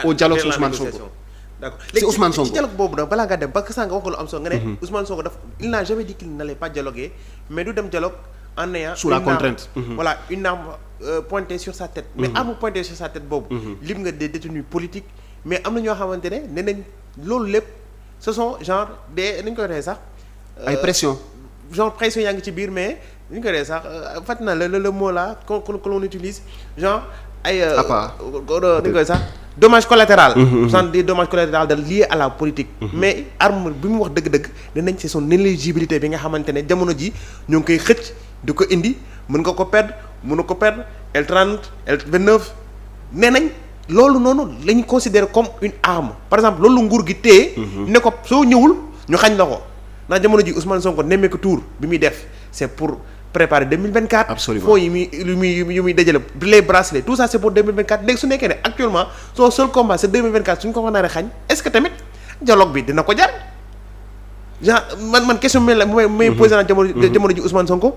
au dialogue sur Ousmane Sonko. D'accord c'est Ousmane Sonko ci dialogue boobu nag balaa nga dem parce que sànq wax nga lu am solo nga ne Ousmane Sonko daf il n'a jamais dit qu'il n'allait pas dialoguer mais du dem dialogue en ayant sous la contrainte voilà une arme pointée sur sa tête mais arme pointée sur sa tête boobu lim nga des détenus politiques mais am na ñoo xamante ne nee nañ loolu lépp ce sont genre des ni ñu koy waxee sax ay pression genre pression yaa ngi ci biir mais ni ñu koy waxee sax fàtt na le mot là que l'on utilise genre ay ni ñu koy sax dommage collatéral sans dire dommage collatéral de lié à la politique mais arme bi mu wax dëgg-dëgg danañ c'est son éligibilité bi nga xamante ne jamono ji ñoo ngi koy xëcc di ko indi mën nga ko perdre mën na ko perdre L30 L29 nee nañ loolu noonu la ñu considérer comme une arme par exemple loolu nguur gi téye ne ko soo ñëwul ñu xañ la ko ndax jamono ji Ousmane Sonko nemmeeku tour bi muy def c'est pour préparer 2024. Absolument. fonds yi muy dajale les bracelets tout ça c'est pour 2024 léegi su nekkee ne actuellement son seul combat c'est 2024 suñ ko ko naree xañ est-ce que tamit dialogue bi dina ko jar genre man question bi may posé naa jamono ji Ousmane Sonko.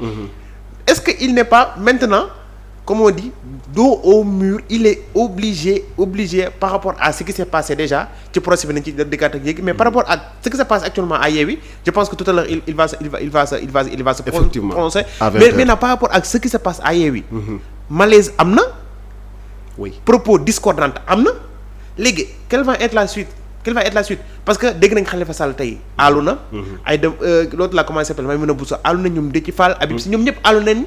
Est-ce que il n'est pas maintenant comme on dit dos au mur il est obligé par rapport à ce qui s'est passé déjà ci procès bi nañ ci dikkaat ak yéegi mais par rapport à ce qui se passe actuellement à Yewwi je pense que tout à l'heure il va se prononcer mais maintenant par rapport à ce qui se passe à Yewwi malaise am na oui propos discordants am na léegi quelle va être la suite parce que dégg nañ Khalifa Sall tey aalu na ay dem l'autre la commencé s'appelle Maïmouna Bousso aalu na ñoom Déthié Fall Habib Sy ñoom ñëpp aalu nañ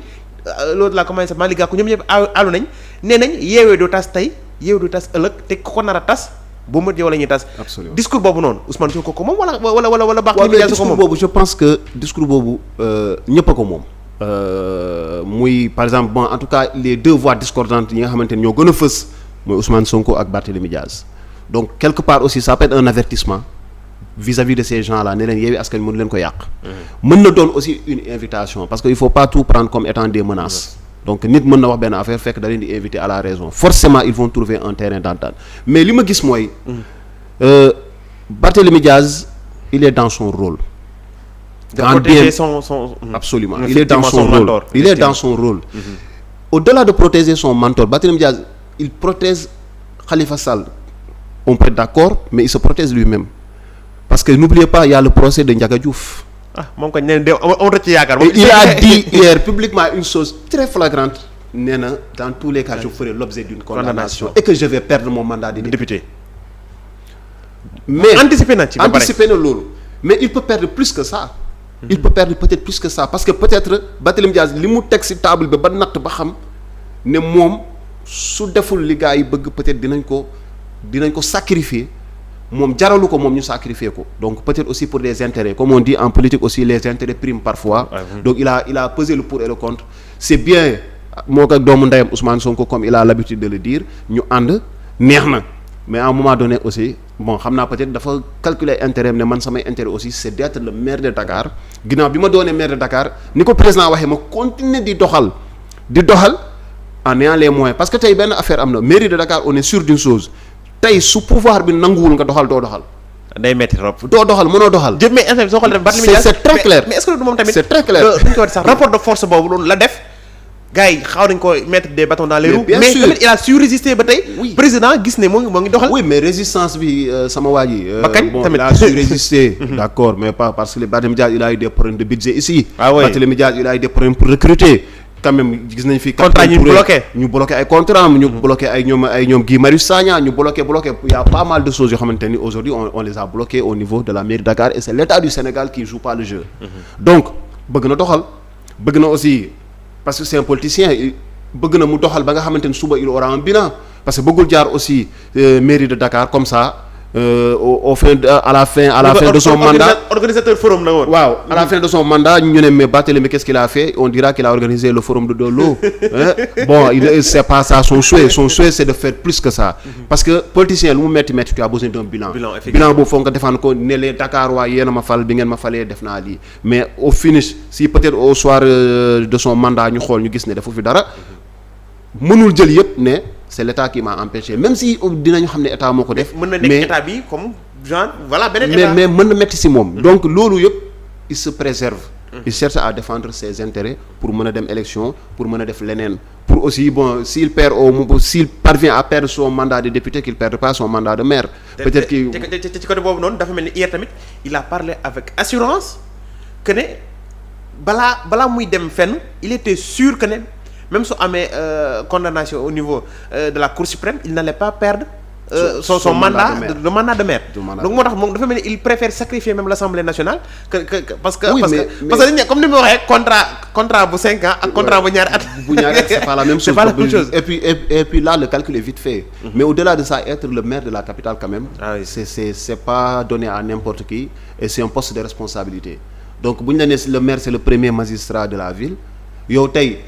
l'autre la commencé Malick Gakou ñoom ñëpp aalu nañ nee nañ Yewwi du tas tey Yewwi du tas ëllëg te ku ko nar a tas boo mët yow la ñuy tas discours boobu noonu Ousmane Sonko ko moom wala baax li discours ko moom boobu je pense que discours boobu ñëpp a ko moom muy par exemple bon en tout cas les deux voix discordantes yi nga xamante ne ñoo gën a fës mooy Ousmane Sonko ak Barthélémy Diaz donc quelque part aussi ça peut être un avertissement vis-à-vis de ces gens-là ne leen Yewwi Askan Wi mënu leen ko yàq mën na doon aussi une invitation parce que il faut pas tout prendre comme étant des menaces donc nit mën na wax benn affaire fekk da leen di inviter à la raison forcément ils vont trouver un terrain d'entente mais li ma gis mooy Barthélémy Diaz il est dans son rôle de protéger son absolument il est dans son rôle au-delà de protéger son mentor Barthélémy Diaz il protège Khalifa Sall on peut être d'accord mais il se protège lui-même parce que n'oubliez pas il y a le procès de Ndiaga Diouf moom ko ne on rëcc yaakaar il a dit hier publiquement une chose très flagrante nee na dans tous les cas je ferai l'objet d'une condamnation et que je vais perdre mon mandat de député mais anticiper na loolu mais il peut perdre plus que ça il peut perdre peut-être plus que ça parce que peut-être Barthélémy Diaz li mu teg ci table bi ba natt ba xam ne moom su deful li gars yi bëgg peut-être dinañ ko sacrifier moom jaralu ko moom ñu sacrifier ko donc peut-être aussi pour des intérêts comme on dit en politique aussi les intérêts priment parfois donc il a pesé le pour et le contre c'est bien moo ko doomu ndeyam Ousmane Sonko comme il a l'habitude de le dire ñu ànd neex na mais à un moment donné aussi bon xam naa peut-être dafa calculer intérêt ne man samay intérêt aussi c'est d'être le maire de Dakar ginnaaw bi ma doonee maire de Dakar ni ko président waxee ma continuer di doxal en ayant les moyens parce que tey benn affaire am na mairie de Dakar on est sûr d'une chose tey su pouvoir bi nanguwul nga doxal doo doxal. day metti trop. doo doxal mënoo doxal. jëm mais soo xoolee Barthélémy Diaz c'est très clair mais est-ce que moom tamit c'est très clair duñ ko wax sax rapport de force boobu loolu la def gars yi xaw nañ ko mettre des bâtons dans les roues. mais tamit il a su résister ba tey. oui président gis ne moo ngi doxal. oui mais résistance bi sama waa ji. ba kañ bon tamit il a su résister. d'accord mais pas parce que Barthélémy Diaz il a eu des problèmes de budget ici. ah oui Barthélémy Diaz il a eu des problèmes pour recruter. quand même gis nañ fi. contrat ñu bloqué ay contrat ñu bloqué ay ñoom Guy Marius Sagna ñu bloqué il y a pas mal de choses yoo xamante ni aujourd'hui on les a bloquées au niveau de la mairie de Dakar et c'est l'État du Sénégal qui joue pas le jeu. donc bëgg na doxal bëgg na aussi parce que c'est un politicien bëgg na mu doxal ba nga xamante ni suba il aura un bilan parce que bëggul jaar aussi mairie de Dakar comme ça. à la fin de son mandat organisateur forum la woon. waaw à la fin de son mandat ñu ne mais Barthélémy qu'est-ce qu'il a fait on dira qu'il a organisé le forum de Dolo bon c'est pas ça son souhait c'est de faire plus que ça parce que politicien lu mu metti tu as besoin d'un bilan boobu foog nga defaan ko ne les Dakar waa yéen a ma fal bi ngeen ma falee def naa lii mais au finish si peut-être au soir de son mandat ñu xool ñu gis ne dafa fi dara mënul jël yëpp ne c'est l'État qui m'a empêché même si dinañu xam ne état moo ko def. mën na nekk état bi comme genre voilà beneen état mais mën na metti si moom. donc loolu yëpp il se préserve il cherche à défendre ses intérêts pour mën a dem élection pour mën a def leneen pour aussi bon s'il parvient à perdre son mandat de député qu'il perde pas son mandat de maire. peut-être que ci côté boobu noonu dafa mel ni hier tamit il a parlé avec assurance que ne balaa muy dem fenn il était sûr que ne même su amee condamnation au niveau de la Cour suprême il n'allait pas perdre son mandat le mandat de maire. donc moo tax moom dafa mel ni il préfère sacrifier même l'Assemblée nationale que parce que dañu ne comme ni mu waxee contrat bu 5 ans ak contrat bu ñaari at. c'est pas la même chose. c'est pas la même chose. et puis là le calcul est vite fait. mais au-delà de ça être le maire de la capitale quand même. c'est pas donné à n'importe qui et c'est un poste de responsabilité donc bu ñu la nee le maire c'est le premier magistrat de la ville yow tey.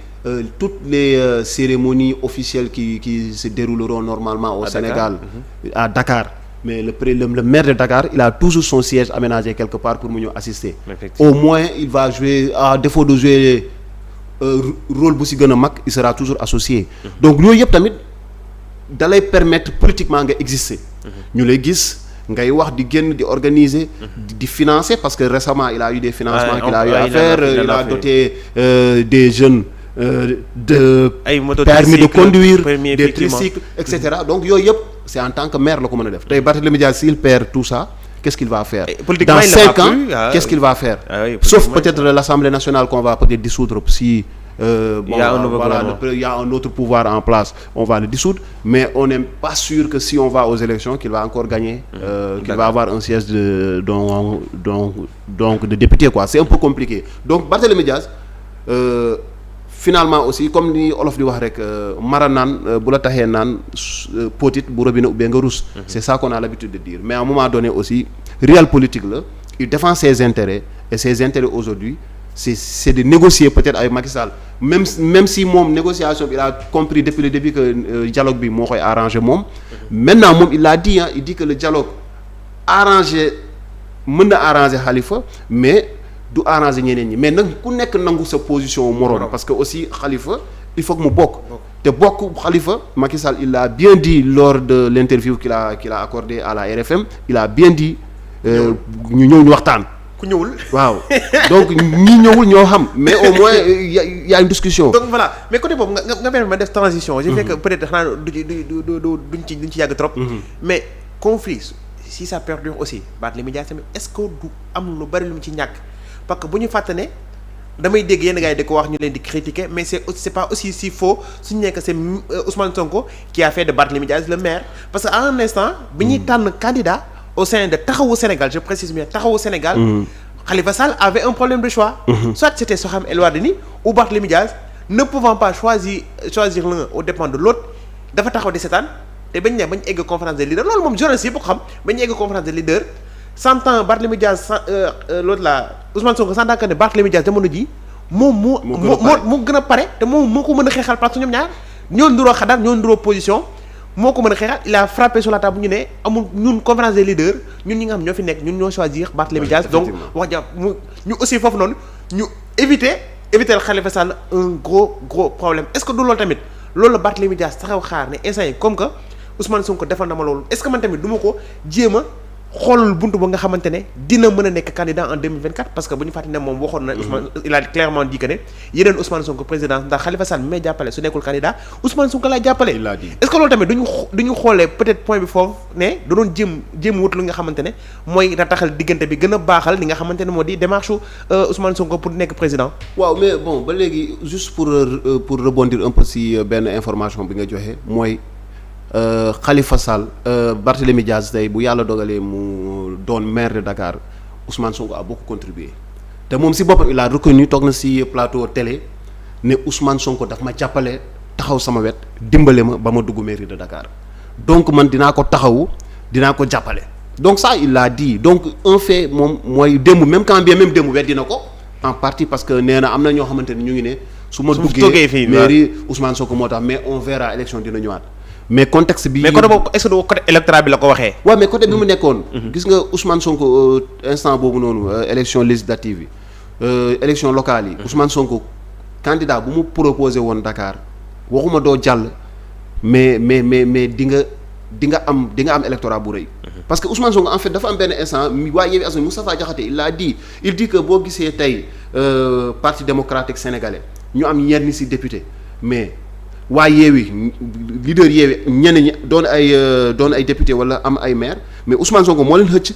Toutes les cérémonies officielles qui se dérouleront normalement au Sénégal, à Dakar, mais le maire de Dakar, il a toujours son siège aménagé quelque part pour nous assister. Au moins, il va jouer, à défaut de jouer rôle bu si gën a mag, il sera toujours associé. Donc yooyu yëpp tamit da lay permettre politiquement nga exister. ñu lay gis ngay wax di génn di organiser. di financer parce que récemment il a eu des financements qu'il a eu à faire, il a doté des jeunes. De permis de conduire des tricycles etc. donc yooyu yëpp c'est en tant que maire la ko mën a def tey Barthélémy Dias s'il perd tout ça qu'est-ce qu'il va faire dans 5 ans qu'est-ce qu'il va faire sauf peut-être l'Assemblée nationale qu'on va peut-être dissoudre si il y a un autre pouvoir en place on va le dissoudre mais on n'est pas sûr que si on va aux élections qu'il va encore gagner qu'il va avoir un siège donc de député quoi c'est un peu compliqué donc Barthélémy Dias finalement aussi comme ni olof di wax rek mara naan bu la taxee naan potit bu robinet ubbee nga rus c'est ça qu'on a l'habitude de dire mais à un moment donné aussi réel politique la il défend ses intérêts et ses intérêts aujourd'hui c'est de négocier peut-être avec Macky Sall même si moom négociation bi il a compris depuis le début que dialogue bi moo koy arrangé moom maintenant moom il l'a dit il dit que le dialogue mën na arranger Khalifa mais du arranger ñeneen ñi mais nag ku nekk nangu sa position moroom parce que aussi Khalifa il faut que mu bokk te bokk Khalifa Macky Sall il a bien dit lors de l'interview qu'il a accordé à la RFM il a bien dit ñu ñëw ñu waxtaan ku ñëwul waaw donc ñi ñëwul ñoo xam mais au moins y a une discussion donc voilà mais côté boobu nga benn ma def transition j'ai fait que peut-être xanaa duñ ci yàgg trop mais conflit si ça perdure aussi Barthélémy Dias tamit est-ce que du am lu bari lu mu ci ñàkk parce que bu ñu fàtte ne damay dégg yenn gars yi di ko wax ñu leen di critiquer mais c'est pas aussi si faux suñu nekk c'est Ousmane Sonko qui a fait de Barthélémy Dias le maire parce que à un instant bi ñuy tànn candidat au sein de Taxawu Sénégal je précise bien Taxawu Sénégal Khalifa Sall avait un problème de choix soit c'était Soham El Wardini ou Barthélémy Dias ne pouvant pas choisir l'un aux dépens de l'autre dafa taxaw di seetaan te bañ egg conférence des leaders loolu moom journaliste yëpp ko xam bañ egg conférence des leaders s'entend Barthélémy Dias l'autre là Ousmane Sonko s'entend que ne Barthélémy Dias jamono ji moom moo gën a pare te moom moo ko mën a xeexal parce que ñoom ñaar ñoo nduroo xadaar ñoo nduroo position moo ko mën a xeexal il a frappé sur la table ñu ne amul ñun conférence des leaders ñun ñi nga xam ñoo fi nekk ñun ñoo choisir Barthélémy Dias donc wax ja ñu aussi foofu noonu ñu éviter Khalifa Sall un gros problème est-ce que du loolu tamit loolu la Barthélémy Dias taxaw xaar ne instant yi comme que Ousmane Sonko defal na ma loolu est-ce que man tamit du ma ko jéem a xoolal buntu ba nga xamante ne dina mën a nekk candidat en 2024 parce que bu ñu fàttali ne moom waxoon na Ousmane il a clairement dit que ne yeneen Ousmane Sonko président ndax Khalifa Sall mi may jàppale su nekkul candidat Ousmane Sonko laay jàppale. il a dit est-ce que loolu tamit duñu xoolee peut-être point bi foofu ne da doon jéem wut lu nga xamante ne mooy rataxal diggante bi gën a baaxal li nga xamante ne moo di démarche Ousmane Sonko pour nekk président. waaw mais bon ba léegi juste pour rebondir un peu si benn information bi nga joxe mooy. Khalifa Sall Barthélémy Dias tey bu yàlla dogalee mu doon maire de Dakar Ousmane Sonko a beaucoup contribué te moom si boppam il a reconnu toog na si plateau télé ne Ousmane Sonko daf ma jàppale taxaw sama wet dimbale ma ba ma dugg mairie de Dakar donc man dinaa ko taxawu dinaa ko jàppale donc ça il l'a dit donc un fait moom mooy démb même quand bien même démb weddi na ko en partie parce que nee na am na ñoo xamante ne ñu ngi ne su ma duggee mairie Ousmane Sonko moo tax mais on verra élection dina ñëwaat mais contexte bi. mais côté boobu est-ce que côté électoral bi la ko waxee. waaw mais côté bi mu nekkoon. gis nga Ousmane Sonko instant boobu noonu élection législative yi élection locale yi. Ousmane Sonko candidat bu mu proposé woon Dakar waxuma doo jàll mais di nga am électorat bu rëy. parce que Ousmane Sonko en fait dafa am benn instant waa Yewwi Askan Wi Moustapha Diakhaté il dit que boo gisee tey parti démocratique sénégalais ñu am ñenn ci député mais waa Yewwi leader Yewwi ñenn ñi doon ay député wala am ay maire mais Ousmane Sonko moo leen xëcc.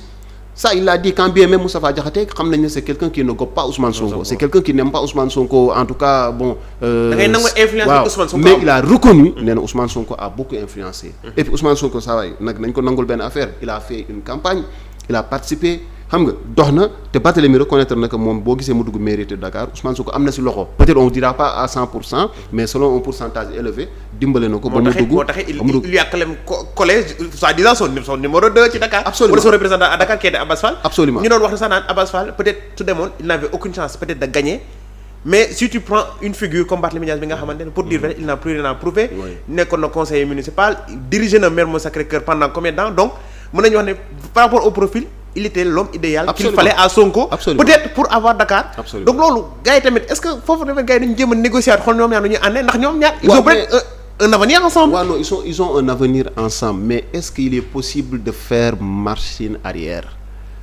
Ça il l'a dit quand bien même Moustapha Diakhaté xam nañ ne c'est quelqu'un qui ne gobe pas Ousmane Sonko. C'est quelqu'un qui n'aime pas Ousmane Sonko en tout cas bon. da ngay nangu influence Ousmane Sonko mais il a reconnu nee na Ousmane Sonko a beaucoup influencé. Et puis Ousmane Sonko saa waay nag nañ ko nangul benn affaire il a fait une campagne il a participé xam nga dox na te Barthélémy reconnaître na que moom boo gisee mu dugg mairie de Dakar Ousmane Sonko am na si loxo peut-être on dira pas à 100% mais selon un pourcentage élevé dimbale na ko. ba mu dugg moo tax il lui a quand même collé soi-disant son numéro 2 ci Dakar. Absolument wala son représentant à Dakar qui était Abass Fall. Absolument ñu doon wax ne sax naan Abass Fall peut-être su demoon il n'avait aucune chance peut-être de gagner mais si tu prends une figure comme Barthélémy Dias bi nga xamante ne pour dire vrai il n'a plus rien à prouver. nekkoon na conseiller municipal dirigé na Mermoz Sacré-Cœur pendant combien de temps donc mën nañu wax ne par rapport au profil. Il était l'homme idéal qu'il fallait à Sonko. Absolument. Peut-être pour avoir Dakar. Absolument. Donc loolu gars yi tamit est-ce que foofu tamit gars yi dañu jéem a négocier xool ñoom ñaar nu ñuy àndee ndax ñoom ñaar. ils ont peut-être un avenir ensemble. waaw non ils ont un avenir ensemble mais est-ce qu'il est possible de faire machine arrière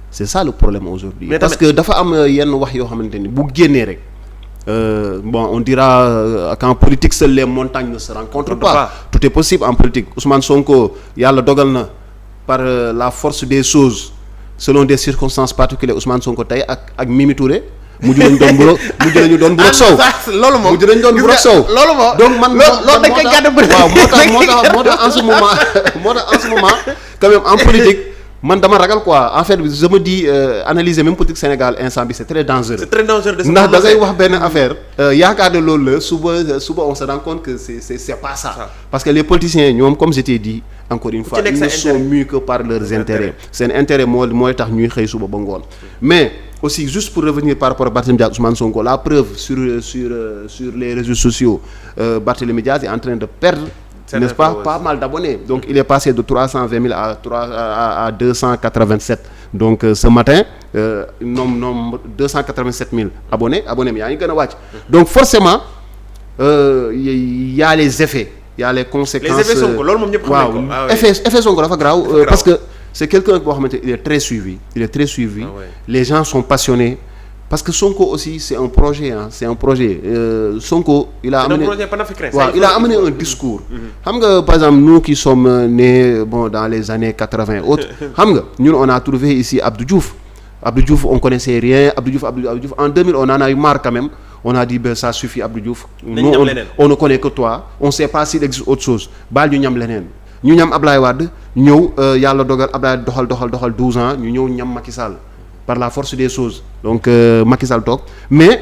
c'est ça le problème aujourd'hui. Parce que dafa am yenn wax yoo xamante ni bu génnee rek. Bon on dira qu'en politique seules les montagnes ne se rencontrent pas. Tout est possible en politique Ousmane Sonko yàlla dogal na par la force des choses. Selon des circonstances particulières Ousmane Sonko tey ak Mimi Touré mujj nañu doon mburoog sow loolu moom mujj nañu doon mburoog sow loolu moom donc man loolu dañ koy gàddu waaw moo tax en ce moment quand même en politique man dama ragal quoi en fait je me dis analyser même politique Sénégal instant bi c'est très dangereux. C'est très dangereux de ndax da ngay wax benn affaire yaakaar ne loolu la suba on se rend compte que c'est pas ça. Parce que les politiciens ñoom comme je t'ai dit encore une fois ils ne sont mus que par leurs intérêts. Seen intérêt mooy tax ñuy xëy suba ba ngoon. Mais aussi juste pour revenir par rapport à Barthélémy Dias Ousmane Sonko la preuve sur les réseaux sociaux Barthélémy Dias est en train de perdre. N'est-ce pas mal d'abonnés donc il est passé de 320 000 à 287 donc ce matin nombre 287 000 abonnés mi yaa ngi gën a wàcc donc forcément y a les effets y a les conséquences. Les effets Sonko loolu moom ñëpp xam nañ ko. effet Sonko dafa graaw parce que c'est quelqu'un boo xamante il est très suivi les gens sont passionnés. Parce que Sonko aussi c'est un projet Sonko il a amené un discours xam nga par exemple nous qui sommes nés dans les années 80 autres xam nga ñun on a trouvé ici Abdou Diouf on connaissait rien Abdou Diouf en 2000 on en a eu marre quand même on a dit ça suffit Abdou Diouf nous on ne connaît que toi on sait pas s'il existe autre chose baal ñu ñam leneen ñu ñam Ablaye Wade ñëw yàlla dogal Ablaye doxal 12 ans ñu ñëw ñam Macky Sall par la force des choses donc Macky Sall toog mais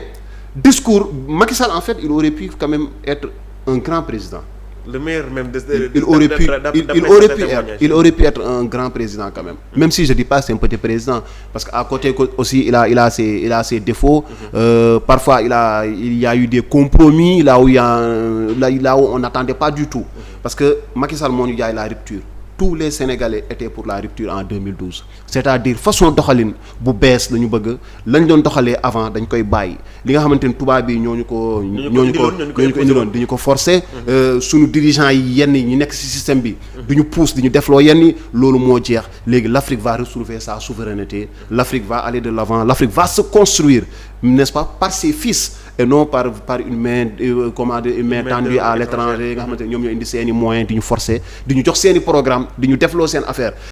discours Macky Sall en fait il aurait pu quand même être un grand président. Le meilleur même il aurait pu être un grand président quand même si je dis pas c'est un petit président parce que à côté aussi il a ses défauts. Parfois il y a eu des compromis là où on n'attendait pas du tout parce que Macky Sall moo ñu jaay la rupture. Tous les Sénégalais étaient pour la rupture en 2012 c'est-à-dire façon doxalin bu bees la ñu bëgg lañ doon doxalee avant dañ koy bàyyi li nga xamante ni tubaab bi ñooñu ko indiloon di ñu ko forcer suñu dirigeants yi yenn yi ñu nekk ci système bi du ñu pousse di ñu defloo yenn yi loolu moo jeex léegi l'Afrique va retrouver sa souveraineté l'Afrique va aller de l'avant l'Afrique va se construire n'est-ce pas par ses fils et non par une main une main tendue à l'étranger nga xamante ne ñoom ñoo indi seeni moyens di ñu forcer di ñu jox seeni programme di ñu defloo seen affaire